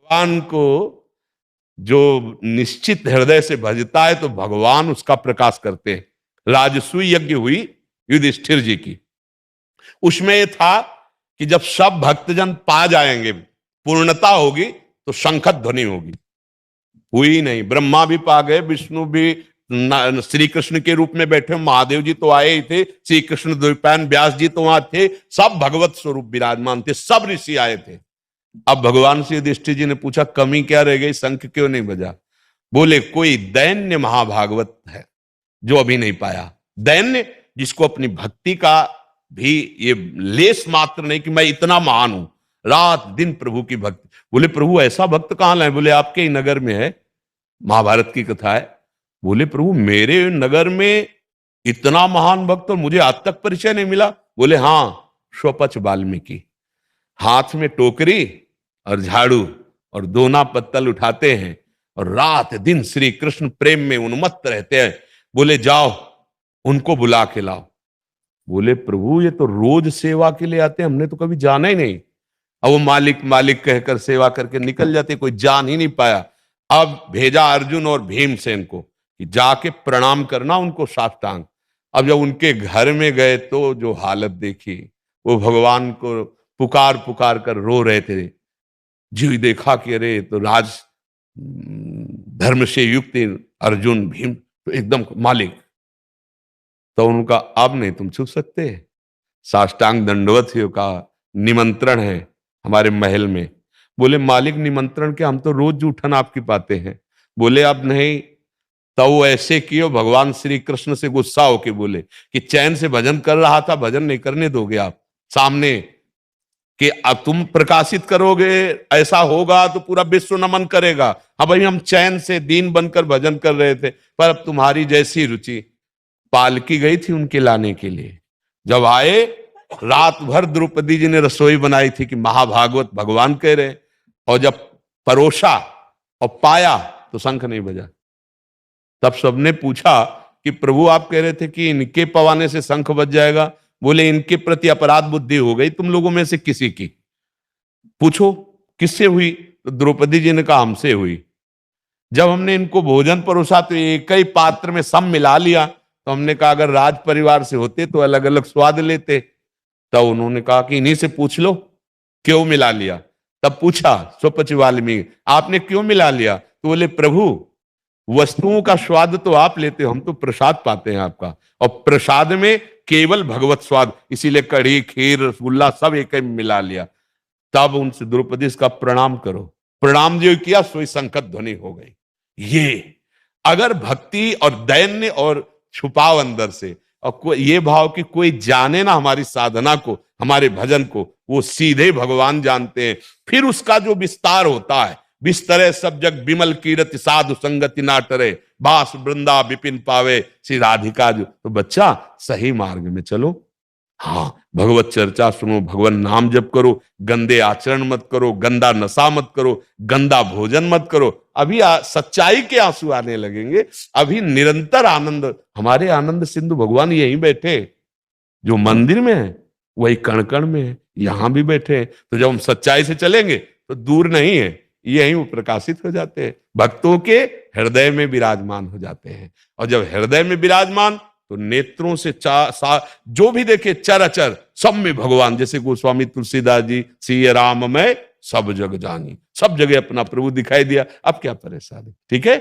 भगवान को जो निश्चित हृदय से भजता है तो भगवान उसका प्रकाश करते हैं। राजसूय यज्ञ हुई युधिष्ठिर जी की, उसमें यह था कि जब सब भक्तजन पा जाएंगे, पूर्णता होगी, तो शंख ध्वनि होगी। हुई नहीं। ब्रह्मा भी पा गए, विष्णु भी श्री कृष्ण के रूप में बैठे, महादेव जी तो आए ही थे, श्री कृष्ण द्वैपायन व्यास जी तो वहां थे, सब भगवत स्वरूप विराजमान थे, सब ऋषि आए थे। अब भगवान से युधिष्ठिर जी ने पूछा कमी क्या रह गई, शंख क्यों नहीं बजा? बोले कोई दैन्य महाभागवत है जो अभी नहीं पाया। दैन्य जिसको अपनी भक्ति का भी ये लेस मात्र नहीं कि मैं इतना महान हूं, रात दिन प्रभु की भक्ति। बोले प्रभु ऐसा भक्त कहां लाए? बोले आपके ही नगर में है, महाभारत की कथा है। बोले प्रभु मेरे नगर में इतना महान भक्त और मुझे आज तक परिचय नहीं मिला? बोले हां, स्वपच वाल्मीकि, हाथ में टोकरी और झाड़ू और दोना पत्तल उठाते हैं और रात दिन श्री कृष्ण प्रेम में उन्मत्त रहते हैं। बोले जाओ उनको बुला के लाओ। बोले प्रभु ये तो रोज सेवा के लिए आते हैं, हमने तो कभी जाना ही नहीं। अब वो मालिक मालिक कहकर सेवा करके निकल जाते, कोई जान ही नहीं पाया। अब भेजा अर्जुन और भीमसेन को कि जाके प्रणाम करना उनको साष्टांग। अब जब उनके घर में गए तो जो हालत देखी, वो भगवान को पुकार पुकार कर रो रहे थे। जी देखा कि अरे तो राज धर्म से युक्त अर्जुन भीम तो एकदम मालिक। तो उनका अब नहीं तुम छू सकते, साष्टांग दंडवत का निमंत्रण है हमारे महल में। बोले मालिक निमंत्रण के, हम तो रोज जूठन आपकी पाते हैं। बोले अब नहीं। तो वो ऐसे किए, भगवान श्री कृष्ण से गुस्सा होके बोले कि चैन से भजन कर रहा था, भजन नहीं करने दोगे आप सामने, कि अब तुम प्रकाशित करोगे, ऐसा होगा तो पूरा विश्व नमन करेगा। हाँ भाई हम चैन से दीन बनकर भजन कर रहे थे, पर अब तुम्हारी जैसी रुचि। पालकी गई थी उनके लाने के लिए, जब आए रात भर द्रौपदी जी ने रसोई बनाई थी कि महाभागवत भगवान कह रहे, और जब परोसा और पाया तो शंख नहीं बजा। तब सबने पूछा कि प्रभु आप कह रहे थे कि इनके पवाने से शंख बज जाएगा। बोले इनके प्रति अपराध बुद्धि हो गई तुम लोगों में से किसी की, पूछो किससे हुई? तो द्रौपदी जी ने कहा हमसे हुई। जब हमने इनको भोजन परोसा तो एक ही पात्र में सब मिला लिया, तो हमने कहा अगर राज परिवार से होते तो अलग अलग स्वाद लेते। तब उन्होंने कहा कि इन्हीं से पूछ लो क्यों मिला लिया। तब पूछा स्वपच वाल्मीकि आपने क्यों मिला लिया? तो बोले प्रभु वस्तुओं का स्वाद तो आप लेते हो, हम तो प्रसाद पाते हैं आपका, और प्रसाद में केवल भगवत स्वाद, इसीलिए कढ़ी खीर रसगुल्ला सब एक ही मिला लिया। तब उनसे द्रौपदी का प्रणाम करो। प्रणाम जो किया सोई संकट ध्वनि हो गई। ये अगर भक्ति और दैन्य और छुपाव अंदर से, और ये भाव कि कोई जाने ना हमारी साधना को, हमारे भजन को, वो सीधे भगवान जानते हैं। फिर उसका जो विस्तार होता है, बिस्तरे सब जग विमल कीरति साधु संगति ना टरे, बास वृंदा विपिन पावे श्री राधिका जो। तो बच्चा सही मार्ग में चलो, हाँ भगवत चर्चा सुनो, भगवान नाम जप करो, गंदे आचरण मत करो, गंदा नशा मत करो, गंदा भोजन मत करो। अभी सच्चाई के आंसू आने लगेंगे। अभी निरंतर आनंद, हमारे आनंद सिंधु भगवान यहीं बैठे, जो मंदिर में है वही कण कण में है, यहां भी बैठे हैं। तो जब हम सच्चाई से चलेंगे तो दूर नहीं है, यहीं वो प्रकाशित हो जाते हैं, भक्तों के हृदय में विराजमान हो जाते हैं। और जब हृदय में विराजमान तो नेत्रों से जो भी देखे चर अचर सब में भगवान, जैसे गोस्वामी तुलसीदास जी सिय राम में सब जग जानी, सब जगह अपना प्रभु दिखाई दिया। अब क्या परेशानी? ठीक है।